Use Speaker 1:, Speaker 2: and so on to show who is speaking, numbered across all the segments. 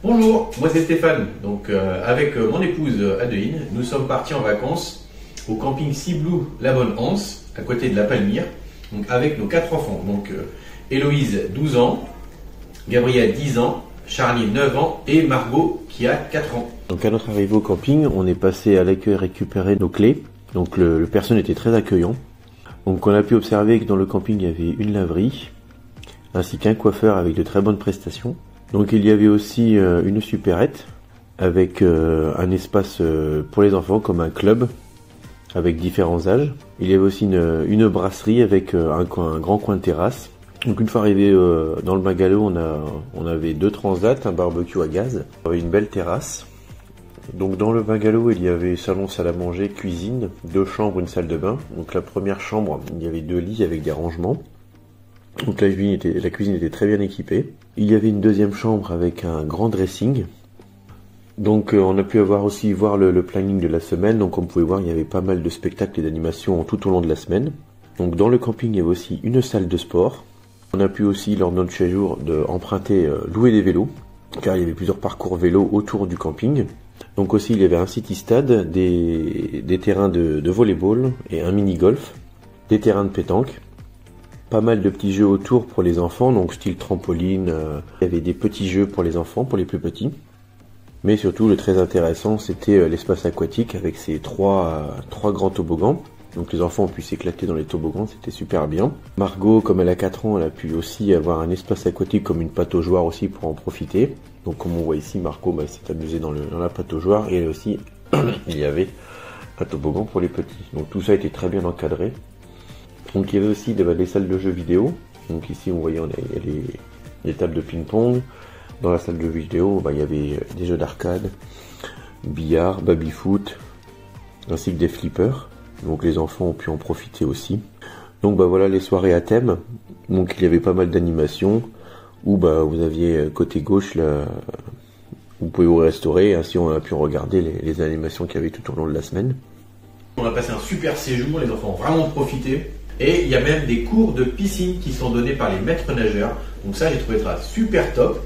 Speaker 1: Bonjour, moi c'est Stéphane. Donc avec mon épouse Adeline, nous sommes partis en vacances au camping Sea Blue La Bonne Anse, à côté de la Palmyre, donc avec nos 4 enfants. Donc Héloïse 12 ans, Gabriel 10 ans, Charlie 9 ans et Margot qui a 4 ans.
Speaker 2: Donc à notre arrivée au camping, on est passé à l'accueil récupérer nos clés. Donc le personnel était très accueillant. Donc on a pu observer que dans le camping il y avait une laverie, ainsi qu'un coiffeur avec de très bonnes prestations. Donc il y avait aussi une supérette avec un espace pour les enfants comme un club avec différents âges. Il y avait aussi une brasserie avec un grand coin de terrasse. Donc une fois arrivé dans le bungalow, on avait 2 transats, un barbecue à gaz, une belle terrasse. Donc dans le bungalow, il y avait salon, salle à manger, cuisine, 2 chambres, une salle de bain. Donc la première chambre, il y avait 2 lits avec des rangements. Donc la cuisine était très bien équipée. Il y avait une deuxième chambre avec un grand dressing. Donc on a pu voir le planning de la semaine. Donc on pouvait voir il y avait pas mal de spectacles et d'animations tout au long de la semaine. Donc dans le camping, il y avait aussi une salle de sport. On a pu aussi, lors de notre séjour, louer des vélos, car il y avait plusieurs parcours vélos autour du camping. Donc aussi il y avait un city stade, des terrains de volleyball et un mini-golf, des terrains de pétanque. Pas mal de petits jeux autour pour les enfants, donc style trampoline, il y avait des petits jeux pour les enfants, pour les plus petits. Mais surtout le très intéressant c'était l'espace aquatique avec ces trois grands toboggans. Donc les enfants ont pu s'éclater dans les toboggans, c'était super bien. Margot, comme elle a 4 ans, elle a pu aussi avoir un espace aquatique comme une pataugeoire aussi pour en profiter. Donc comme on voit ici, Margot s'est amusée dans la pataugeoire et elle aussi, il y avait un toboggan pour les petits. Donc tout ça était très bien encadré. Donc il y avait aussi des salles de jeux vidéo. Donc ici on voyait il y a les tables de ping-pong. Dans la salle de jeux vidéo, il y avait des jeux d'arcade, billard, baby-foot, ainsi que des flippers. Donc les enfants ont pu en profiter aussi. Donc voilà les soirées à thème. Donc il y avait pas mal d'animations où vous aviez côté gauche là, vous pouvez vous restaurer. Ainsi on a pu regarder les animations qu'il y avait tout au long de la semaine.
Speaker 1: On a passé un super séjour, les enfants ont vraiment profité. Et il y a même des cours de piscine qui sont donnés par les maîtres nageurs. Donc ça, j'ai trouvé ça super top.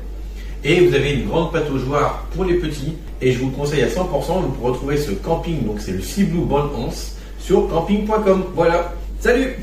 Speaker 1: Et vous avez une grande pataugeoire pour les petits. Et je vous conseille à 100%, vous pourrez retrouver ce camping, donc c'est le Sea Blue Bonne Anse, sur camping.com. Voilà, salut!